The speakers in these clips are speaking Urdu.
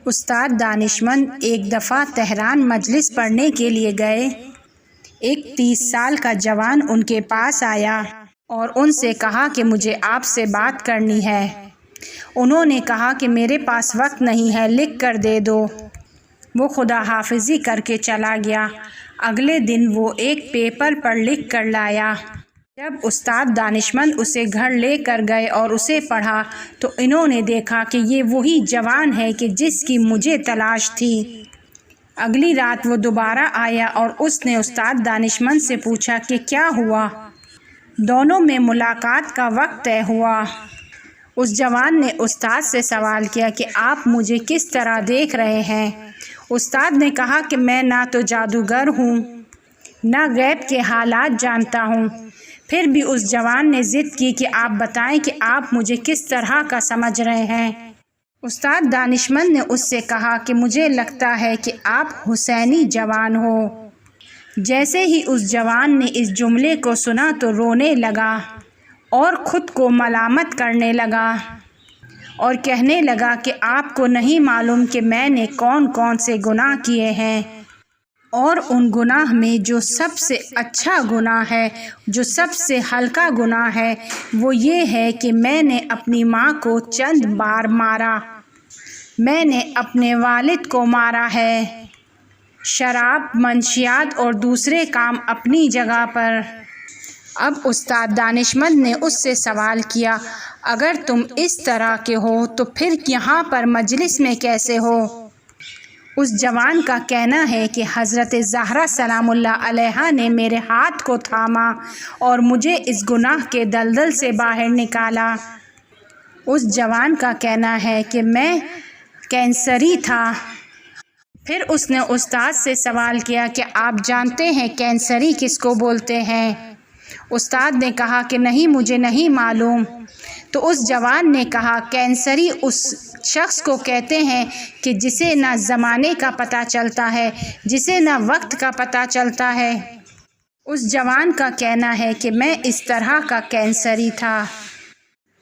استاد دانشمند ایک دفعہ تہران مجلس پڑھنے کے لیے گئے۔ ایک 30 سال کا جوان ان کے پاس آیا اور ان سے کہا کہ مجھے آپ سے بات کرنی ہے۔ انہوں نے کہا کہ میرے پاس وقت نہیں ہے، لکھ کر دے دو۔ وہ خدا حافظی کر کے چلا گیا۔ اگلے دن وہ ایک پیپر پر لکھ کر لایا۔ جب استاد دانشمند اسے گھر لے کر گئے اور اسے پڑھا تو انہوں نے دیکھا کہ یہ وہی جوان ہے کہ جس کی مجھے تلاش تھی۔ اگلی رات وہ دوبارہ آیا اور اس نے استاد دانشمند سے پوچھا کہ کیا ہوا۔ دونوں میں ملاقات کا وقت طے ہوا۔ اس جوان نے استاد سے سوال کیا کہ آپ مجھے کس طرح دیکھ رہے ہیں؟ استاد نے کہا کہ میں نہ تو جادوگر ہوں، نہ غیب کے حالات جانتا ہوں۔ پھر بھی اس جوان نے ضد کی کہ آپ بتائیں کہ آپ مجھے کس طرح کا سمجھ رہے ہیں۔ استاد دانشمند نے اس سے کہا کہ مجھے لگتا ہے کہ آپ حسینی جوان ہو۔ جیسے ہی اس جوان نے اس جملے کو سنا تو رونے لگا اور خود کو ملامت کرنے لگا اور کہنے لگا کہ آپ کو نہیں معلوم کہ میں نے کون کون سے گناہ کیے ہیں، اور ان گناہ میں جو سب سے اچھا گناہ ہے، جو سب سے ہلکا گناہ ہے، وہ یہ ہے کہ میں نے اپنی ماں کو چند بار مارا، میں نے اپنے والد کو مارا ہے۔ شراب، منشیات اور دوسرے کام اپنی جگہ پر۔ اب استاد دانشمند نے اس سے سوال کیا، اگر تم اس طرح کے ہو تو پھر یہاں پر مجلس میں کیسے ہو؟ اس جوان کا کہنا ہے کہ حضرت زہرا سلام اللہ علیہا نے میرے ہاتھ کو تھاما اور مجھے اس گناہ کے دلدل سے باہر نکالا۔ اس جوان کا کہنا ہے کہ میں کینسری تھا۔ پھر اس نے استاد سے سوال کیا کہ آپ جانتے ہیں کینسری کس کو بولتے ہیں؟ استاد نے کہا کہ نہیں، مجھے نہیں معلوم۔ تو اس جوان نے کہا کینسری اس شخص کو کہتے ہیں کہ جسے نہ زمانے کا پتہ چلتا ہے، جسے نہ وقت کا پتہ چلتا ہے۔ اس جوان کا کہنا ہے کہ میں اس طرح کا کینسری تھا۔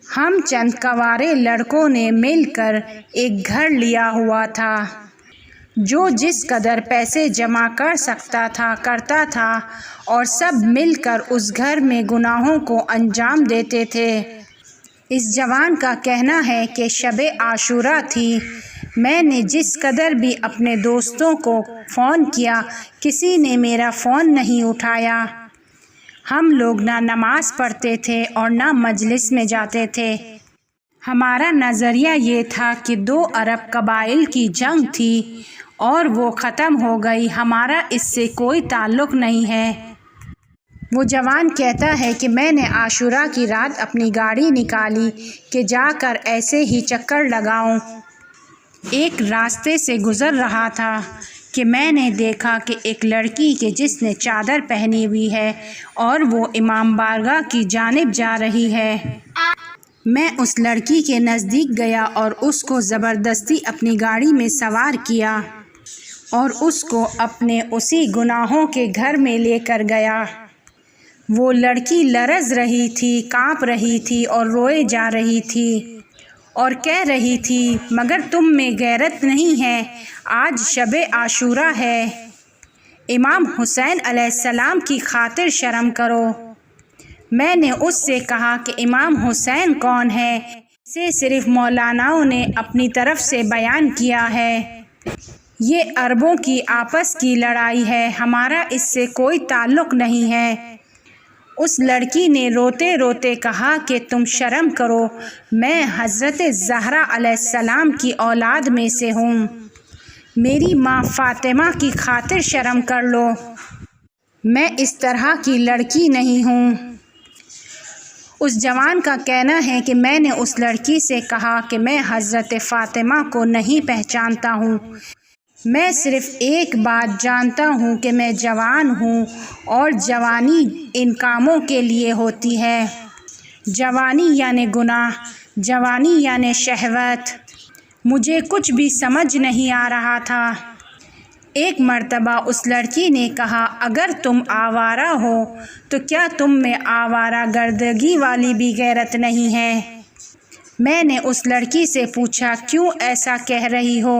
ہم چند کنوارے لڑکوں نے مل کر ایک گھر لیا ہوا تھا۔ جو جس قدر پیسے جمع کر سکتا تھا کرتا تھا اور سب مل کر اس گھر میں گناہوں کو انجام دیتے تھے۔ اس جوان کا کہنا ہے کہ شب عاشورہ تھی۔ میں نے جس قدر بھی اپنے دوستوں کو فون کیا، کسی نے میرا فون نہیں اٹھایا۔ ہم لوگ نہ نماز پڑھتے تھے اور نہ مجلس میں جاتے تھے۔ ہمارا نظریہ یہ تھا کہ 2 عرب قبائل کی جنگ تھی اور وہ ختم ہو گئی، ہمارا اس سے کوئی تعلق نہیں ہے۔ وہ جوان کہتا ہے کہ میں نے عاشورہ کی رات اپنی گاڑی نکالی کہ جا کر ایسے ہی چکر لگاؤں۔ ایک راستے سے گزر رہا تھا کہ میں نے دیکھا کہ ایک لڑکی کہ جس نے چادر پہنی ہوئی ہے اور وہ امام بارگاہ کی جانب جا رہی ہے۔ میں اس لڑکی کے نزدیک گیا اور اس کو زبردستی اپنی گاڑی میں سوار کیا اور اس کو اپنے اسی گناہوں کے گھر میں لے کر گیا۔ وہ لڑکی لرز رہی تھی، کانپ رہی تھی اور روئے جا رہی تھی اور کہہ رہی تھی مگر تم میں غیرت نہیں ہے، آج شب عاشورہ ہے، امام حسین علیہ السلام کی خاطر شرم کرو۔ میں نے اس سے کہا کہ امام حسین کون ہے؟ اسے صرف مولاناؤں نے اپنی طرف سے بیان کیا ہے۔ یہ عربوں کی آپس کی لڑائی ہے، ہمارا اس سے کوئی تعلق نہیں ہے۔ اس لڑکی نے روتے روتے کہا کہ تم شرم کرو، میں حضرت زہرا علیہ السلام کی اولاد میں سے ہوں، میری ماں فاطمہ کی خاطر شرم کر لو، میں اس طرح کی لڑکی نہیں ہوں۔ اس جوان کا کہنا ہے کہ میں نے اس لڑکی سے کہا کہ میں حضرت فاطمہ کو نہیں پہچانتا ہوں، میں صرف ایک بات جانتا ہوں کہ میں جوان ہوں اور جوانی ان کاموں کے لیے ہوتی ہے۔ جوانی یعنی گناہ، جوانی یعنی شہوت۔ مجھے کچھ بھی سمجھ نہیں آ رہا تھا۔ ایک مرتبہ اس لڑکی نے کہا اگر تم آوارہ ہو تو کیا تم میں آوارہ گردگی والی بھی غیرت نہیں ہے؟ میں نے اس لڑکی سے پوچھا کیوں ایسا کہہ رہی ہو؟